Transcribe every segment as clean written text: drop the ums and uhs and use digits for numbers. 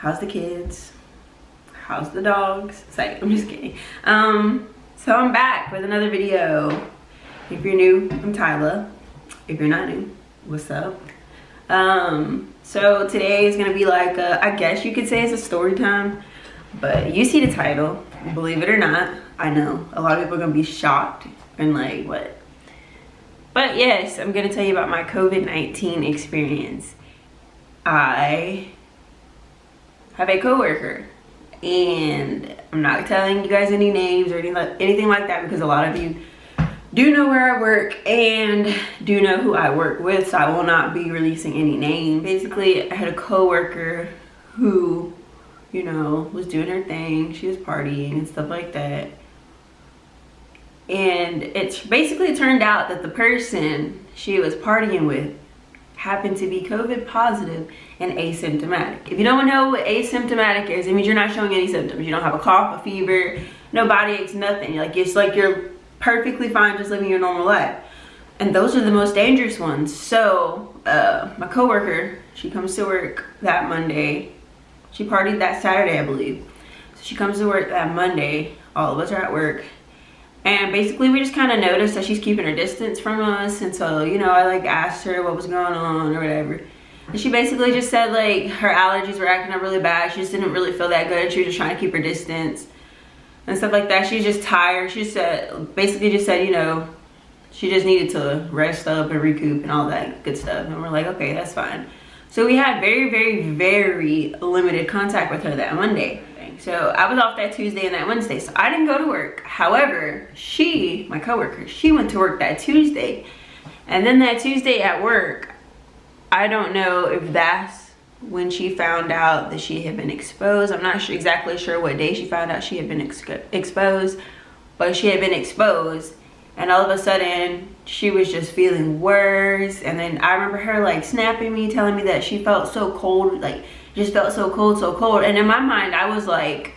How's the kids? How's the dogs? Like, I'm just kidding. So I'm back with another video. If you're new, I'm Tyla. If you're not new, what's up? So today is gonna be like I guess you could say it's a story time, but you see the title, believe it or not. I know a lot of people are gonna be shocked and like, what? But yes, I'm gonna tell you about my COVID-19 experience. I have a coworker, and I'm not telling you guys any names or anything like that, because a lot of you do know where I work and do know who I work with, so I will not be releasing any names. Basically, I had a coworker who, you know, was doing her thing. She was partying and stuff like that. And it's basically turned out that the person she was partying with happened to be COVID positive and asymptomatic. If you don't know what asymptomatic is, it means you're not showing any symptoms. You don't have a cough, a fever, no body aches, nothing. Like, it's like you're perfectly fine just living your normal life. And those are the most dangerous ones. So my coworker, she comes to work that Monday. She partied that Saturday, I believe. So she comes to work that Monday. All of us are at work. And basically we just kind of noticed that she's keeping her distance from us. And so, you know, I like asked her what was going on or whatever. And she basically just said like her allergies were acting up really bad. She just didn't really feel that good. She was just trying to keep her distance and stuff like that. She's just tired. She said, basically just said, you know, she just needed to rest up and recoup and all that good stuff. And we're like, okay, that's fine. So we had very, very, very limited contact with her that Monday. So I was off that Tuesday and that Wednesday, so I didn't go to work. However, she, my coworker, she went to work that Tuesday. And then that Tuesday at work, I don't know if that's when she found out that she had been exposed. I'm not exactly sure what day she found out she had been exposed, but she had been exposed. And all of a sudden, she was just feeling worse. And then I remember her like snapping me, telling me that she felt so cold, like just felt so cold. And in my mind, I was like,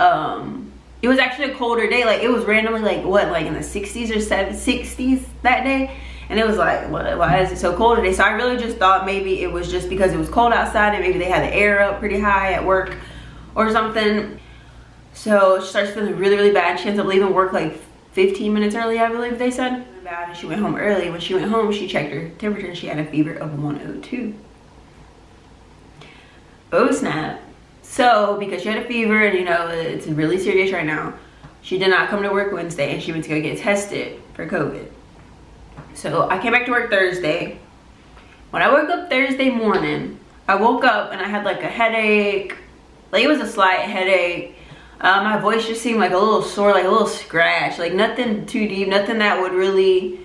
it was actually a colder day. Like, it was randomly like, what, like in the 60s or 60s that day. And it was like, why is it so cold today? So I really just thought maybe it was just because it was cold outside and maybe they had the air up pretty high at work or something. So she starts feeling really, really bad. She ends up leaving work like 15 minutes early, I believe they said. Bad, and she went home early. When she went home, she checked her temperature and she had a fever of 102. Oh snap. So because she had a fever and, you know, it's really serious right now, she did not come to work Wednesday and she went to go get tested for COVID. So I came back to work Thursday. When I woke up Thursday morning, I woke up and I had like a headache. Like, it was a slight headache. My voice just seemed like a little sore, like a little scratch, like nothing too deep, nothing that would really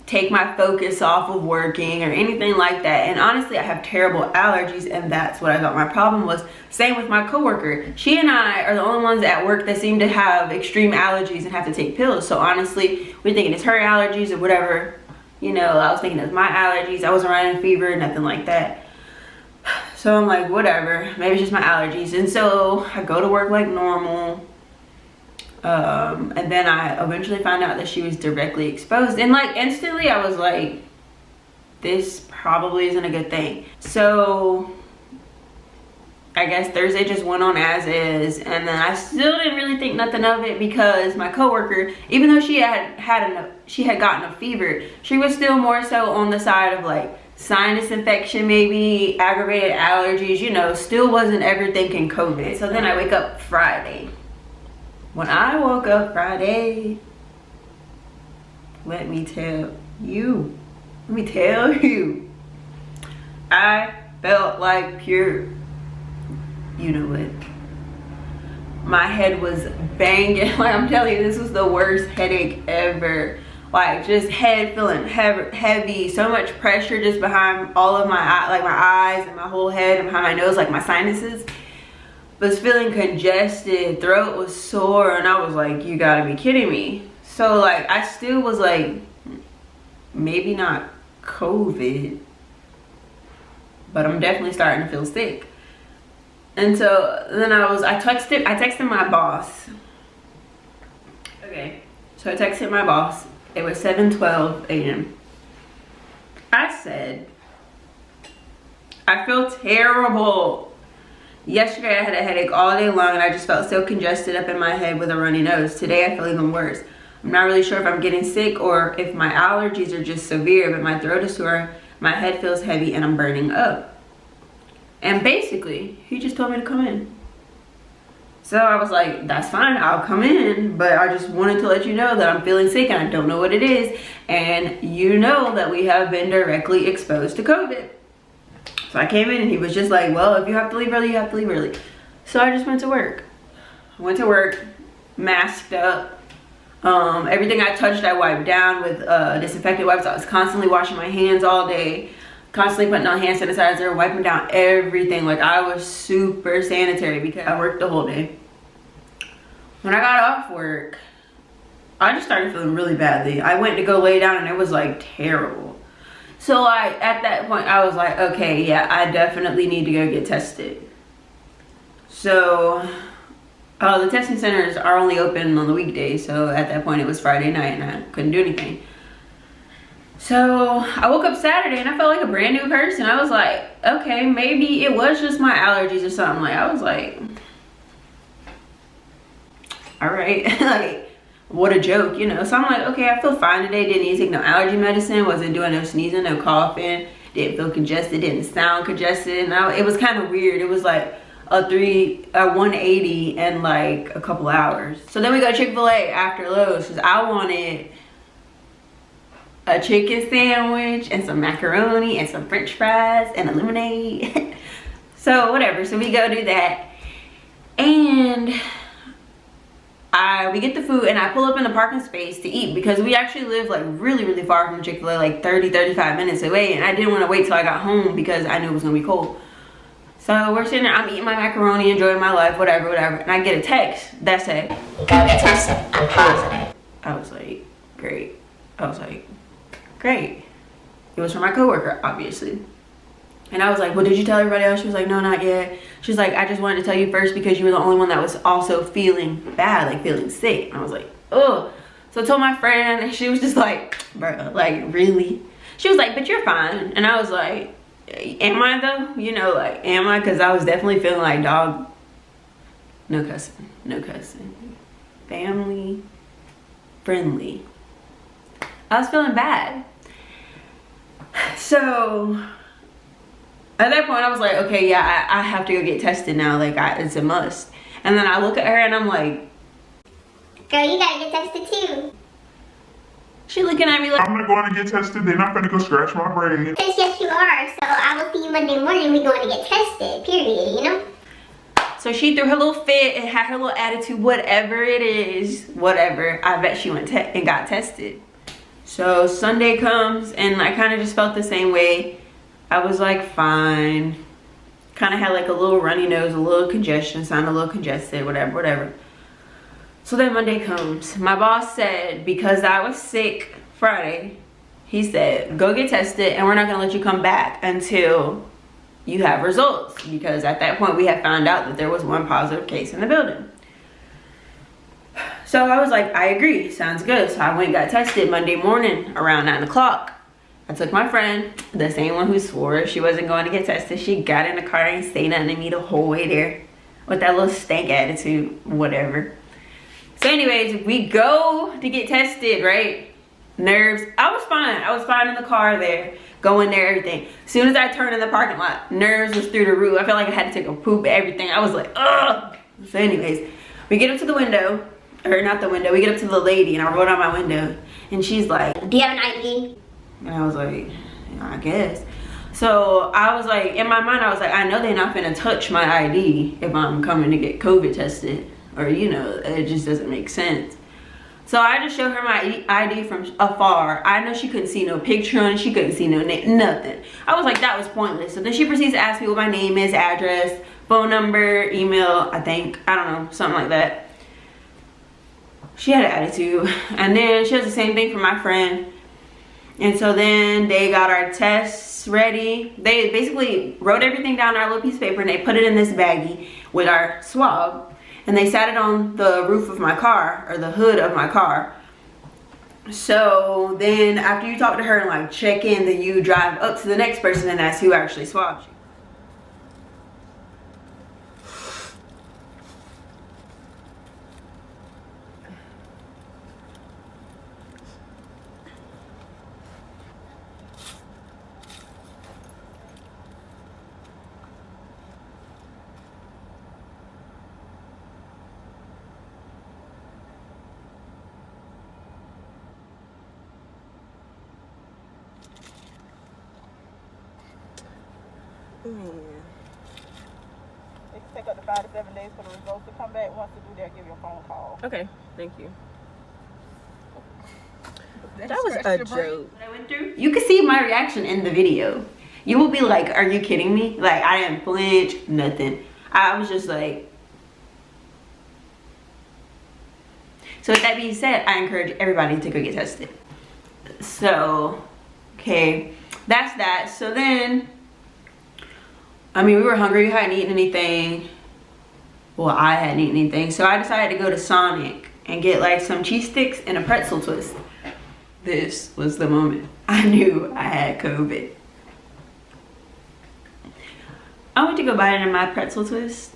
take my focus off of working or anything like that. And honestly, I have terrible allergies, and that's what I thought my problem was. Same with my coworker. She and I are the only ones at work that seem to have extreme allergies and have to take pills. So honestly, we're thinking it's her allergies or whatever. You know, I was thinking it's my allergies. I wasn't running a fever, nothing like that. So I'm like, whatever, maybe it's just my allergies. And so I go to work like normal. And then I eventually found out that she was directly exposed. And like instantly I was like, this probably isn't a good thing. So I guess Thursday just went on as is. And then I still didn't really think nothing of it, because my coworker, even though she had gotten a fever, she was still more so on the side of like sinus infection, maybe aggravated allergies, you know, still wasn't ever thinking COVID. So then I wake up Friday. When I woke up Friday, let me tell you, I felt like pure, you know what, my head was banging. Like, I'm telling you, this was the worst headache ever. Like, just head feeling heavy, so much pressure just behind all of my, like my eyes and my whole head and behind my nose, like my sinuses. Was feeling congested, throat was sore, and I was like, you gotta be kidding me. So like, I still was like, maybe not COVID, but I'm definitely starting to feel sick. And so then I texted my boss. Okay, so I texted my boss. It was 7:12 a.m. I said, I feel terrible. Yesterday I had a headache all day long and I just felt so congested up in my head with a runny nose. Today I feel even worse. I'm not really sure if I'm getting sick or if my allergies are just severe, but my throat is sore, my head feels heavy, and I'm burning up. And basically, he just told me to come in. So I was like, that's fine, I'll come in, but I just wanted to let you know that I'm feeling sick and I don't know what it is. And you know that we have been directly exposed to COVID. So I came in and he was just like, well, if you have to leave early, you have to leave early. So I just went to work. I went to work, masked up. Everything I touched, I wiped down with disinfectant wipes. I was constantly washing my hands all day, constantly putting on hand sanitizer, wiping down everything. Like, I was super sanitary because I worked the whole day. When I got off work, I just started feeling really badly. I went to go lay down and it was like terrible. So at that point, I was like, okay, yeah, I definitely need to go get tested. So the testing centers are only open on the weekdays, so at that point it was Friday night and I couldn't do anything. So I woke up Saturday and I felt like a brand new person. I was like, okay, maybe it was just my allergies or something. Like, I was like, all right, like, what a joke, you know. So I'm like, okay, I feel fine today. Didn't need to take no allergy medicine, wasn't doing no sneezing, no coughing, didn't feel congested, didn't sound congested. And it was kind of weird. It was like a 180 in like a couple hours. So then we go to Chick-fil-A after Lowe's because I wanted a chicken sandwich and some macaroni and some french fries and a lemonade. So whatever, so we go do that and we get the food and I pull up in the parking space to eat because we actually live like really far from Chick-fil-A, like 30-35 minutes away, and I didn't want to wait till I got home because I knew it was gonna be cold. So we're sitting there, I'm eating my macaroni, enjoying my life, whatever, and I get a text that said, "You gotta get tested, I'm positive." I was like, great. I was like, great. It was from my coworker, obviously. And I was like, well, did you tell everybody else? She was like, no, not yet. She's like, I just wanted to tell you first because you were the only one that was also feeling bad, like feeling sick. And I was like, oh. So I told my friend and she was just like, bro, like, really? She was like, but you're fine. And I was like, am I though? You know, like, am I? Because I was definitely feeling like, dog, no cussing, no cussing. Family friendly. I was feeling bad. So at that point I was like, okay, yeah, I have to go get tested now. Like, it's a must. And then I look at her and I'm like, girl, you gotta get tested too. She looking at me like, I'm not going to get tested, then I'm gonna go scratch my brain. Yes, you are. So I will see you Monday morning. We're going to get tested, period, you know? so she threw her little fit and had her little attitude, whatever it is, whatever. I bet she went and got tested. So Sunday comes and I kind of just felt the same way. I was like, fine. Kind of had like a little runny nose, a little congestion, sounded a little congested, whatever. So then Monday comes. My boss said, because I was sick Friday, he said, go get tested and we're not gonna let you come back until you have results. Because at that point we had found out that there was one positive case in the building. So I was like, I agree, sounds good. So I went and got tested Monday morning around 9 o'clock. I took my friend, the same one who swore she wasn't going to get tested. She got in the car and say nothing to me the whole way there with that little stank attitude, whatever. So anyways, we go to get tested, right? Nerves. I was fine in the car there, going there, everything. As soon as I turned in the parking lot, nerves was through the roof. I felt like I had to take a poop, everything. I was like, ugh. So anyways, we get up to the window, or not the window, we get up to the lady and I rolled out my window and she's like, do you have an ID? And I was like, yeah, I guess. So I was like, in my mind, I was like, I know they're not gonna touch my ID if I'm coming to get COVID tested. Or, you know, it just doesn't make sense. So I just showed her my ID from afar. I know she couldn't see no picture on it. She couldn't see no name, nothing. I was like, that was pointless. So then she proceeds to ask me what my name is, address, phone number, email, I think. I don't know, something like that. She had an attitude. And then she has the same thing for my friend. And so then they got our tests ready. They basically wrote everything down on our little piece of paper and they put it in this baggie with our swab. And they sat it on the roof of my car, or the hood of my car. So then after you talk to her and like check in, then you drive up to the next person and that's who actually swabs you. It can take up to 5 to 7 days for the results to come back. Once they do, they'll give you a phone call. Okay, thank you. That was a joke. What I went through, you can see my reaction in the video. You will be like, are you kidding me? Like, I didn't flinch, nothing. I was just like. So with that being said, I encourage everybody to go get tested. So, okay, that's that. So then, I mean, we were hungry, we hadn't eaten anything. Well, I hadn't eaten anything. So I decided to go to Sonic and get like some cheese sticks and a pretzel twist. This was the moment I knew I had COVID. I went to go bite into my pretzel twist.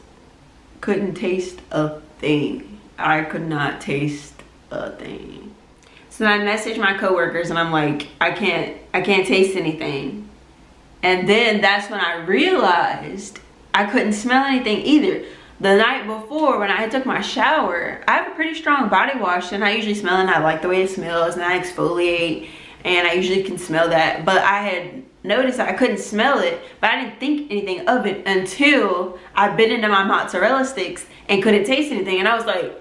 Couldn't taste a thing. I could not taste a thing. So then I messaged my coworkers and I'm like, I can't taste anything. And then that's when I realized I couldn't smell anything either. The night before when I took my shower, I have a pretty strong body wash and I usually smell and I like the way it smells and I exfoliate and I usually can smell that. But I had noticed that I couldn't smell it, but I didn't think anything of it until I bit into my mozzarella sticks and couldn't taste anything. And I was like,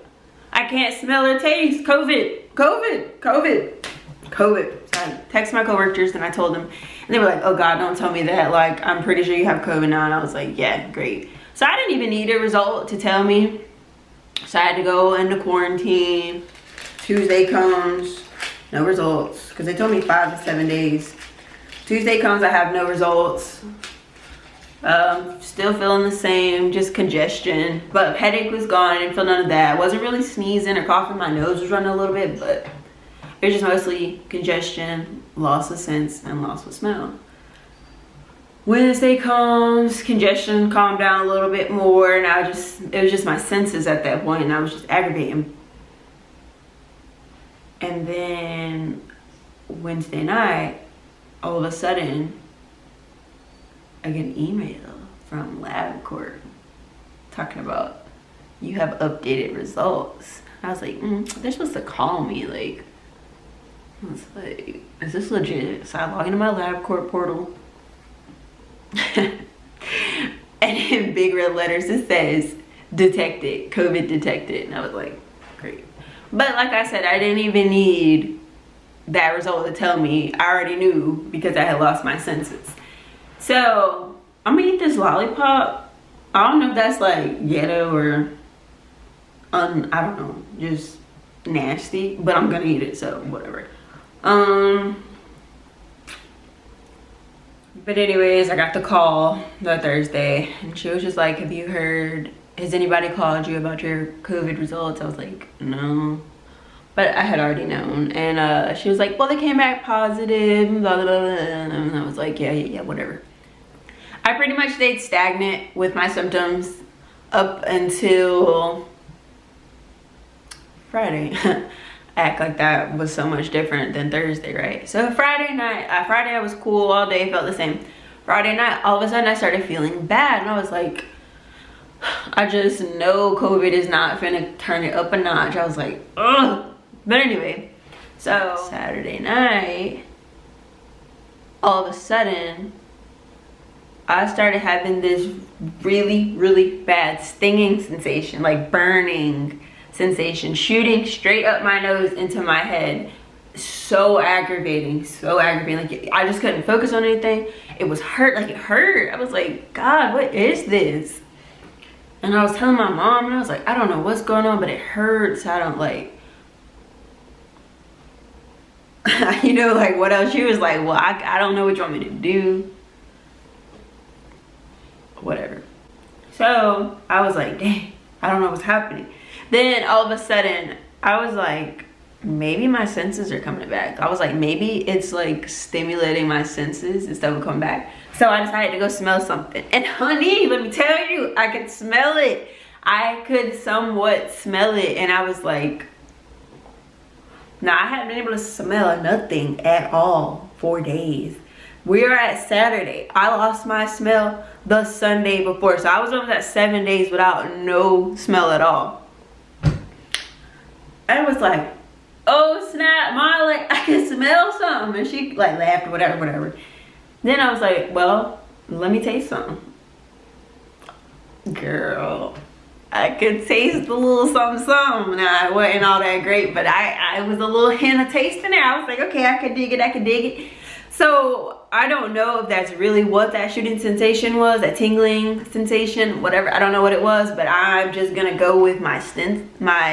I can't smell or taste. COVID, COVID, COVID, COVID. So I texted my coworkers and I told them, and they were like, oh God, don't tell me that. Like, I'm pretty sure you have COVID now. And I was like, yeah, great. So I didn't even need a result to tell me. So I had to go into quarantine. Tuesday comes, no results. Because they told me 5 to 7 days. Tuesday comes, I have no results. Still feeling the same, just congestion. But headache was gone, I didn't feel none of that. I wasn't really sneezing or coughing, my nose was running a little bit, but it was just mostly congestion, loss of sense, and loss of smell. Wednesday comes, congestion calmed down a little bit more, and it was just my senses at that point, and I was just aggravating. And then Wednesday night, all of a sudden, I get an email from LabCorp talking about, you have updated results. I was like, they're supposed to call me, like, I was like, is this legit? So I log into my LabCorp portal. And in big red letters it says detected, COVID detected, and I was like, great. But like I said, I didn't even need that result to tell me. I already knew because I had lost my senses. So I'm gonna eat this lollipop. I don't know if that's like ghetto or I don't know, just nasty, but I'm gonna eat it, so whatever. But anyways, I got the call that Thursday and she was just like, have you heard, has anybody called you about your COVID results? I was like, no, but I had already known. And she was like, well, they came back positive, blah, blah, blah, blah. And I was like, yeah, whatever. I pretty much stayed stagnant with my symptoms up until Friday. Act like that was so much different than Thursday, right? So Friday night, Friday I was cool all day, felt the same. Friday night, all of a sudden I started feeling bad and I was like, I just know COVID is not finna turn it up a notch. I was like, ugh. But anyway, so Saturday night, all of a sudden, I started having this really, really bad stinging sensation, like burning sensation, shooting straight up my nose into my head. So aggravating, like I just couldn't focus on anything. It was hurt, like it hurt. I was like, God, what is this? And I was telling my mom and I was like, I don't know what's going on, but it hurts. I don't like, you know, like what else? She was like, well, I don't know what you want me to do. Whatever. So I was like, dang, I don't know what's happening. Then all of a sudden, I was like, maybe my senses are coming back. I was like, maybe it's like stimulating my senses instead of coming back. So I decided to go smell something. And honey, let me tell you, I could smell it. I could somewhat smell it. And I was like, now I hadn't been able to smell nothing at all for days. We are at Saturday. I lost my smell the Sunday before. So I was almost at 7 days without no smell at all. I was like, oh snap, Ma, like I can smell something. And she like laughed or whatever. Then I was like, well, let me taste some. Girl, I could taste the little something. Now, it wasn't all that great, but I was a little hint of taste in there. I was like, okay, I could dig it. So I don't know if that's really what that shooting sensation was, that tingling sensation, whatever. I don't know what it was, but I'm just gonna go with my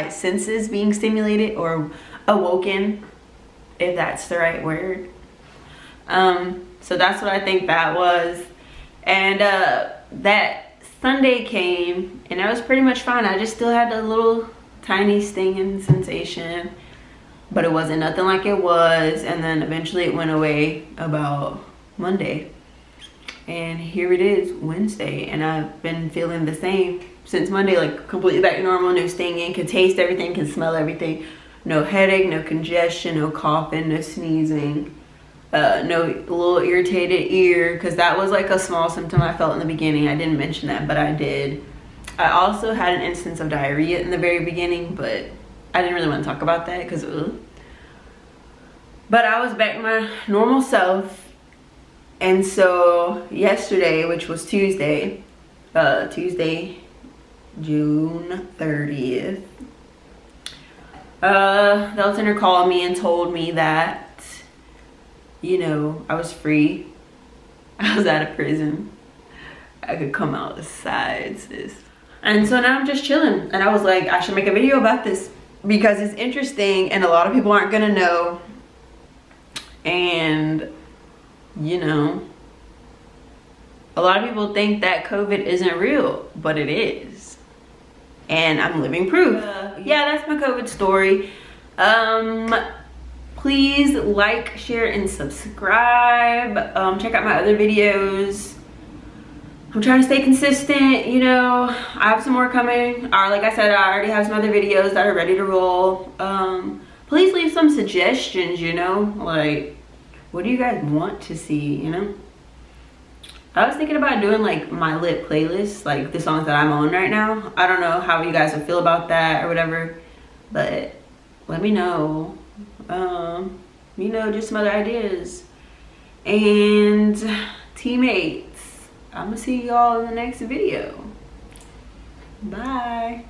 senses being stimulated or awoken, if that's the right word. So that's what I think that was. And that Sunday came and I was pretty much fine. I just still had a little tiny stinging sensation, but it wasn't nothing like it was. And then eventually it went away about Monday, and here it is, Wednesday, and I've been feeling the same since Monday, like completely back to normal. No stinging, can taste everything, can smell everything, no headache, no congestion, no coughing, no sneezing, no little irritated ear, because that was like a small symptom I felt in the beginning. I didn't mention that, but I did. I also had an instance of diarrhea in the very beginning, but I didn't really want to talk about that because but I was back to my normal self. And so yesterday, which was Tuesday, June 30th, the health center called me and told me that, you know, I was free. I was out of prison. I could come outside, sis. And so now I'm just chilling. And I was like, I should make a video about this because it's interesting and a lot of people aren't gonna know. And you know, a lot of people think that COVID isn't real, but it is. And I'm living proof. Yeah, that's my COVID story. Please like, share, and subscribe. Check out my other videos. I'm trying to stay consistent, you know. I have some more coming. Or like I said, I already have some other videos that are ready to roll. Please leave some suggestions, you know, like, what do you guys want to see, you know? I was thinking about doing like my lit playlist, like the songs that I'm on right now. I don't know how you guys would feel about that or whatever, but let me know. You know, just some other ideas. And teammates, I'm gonna see y'all in the next video. Bye.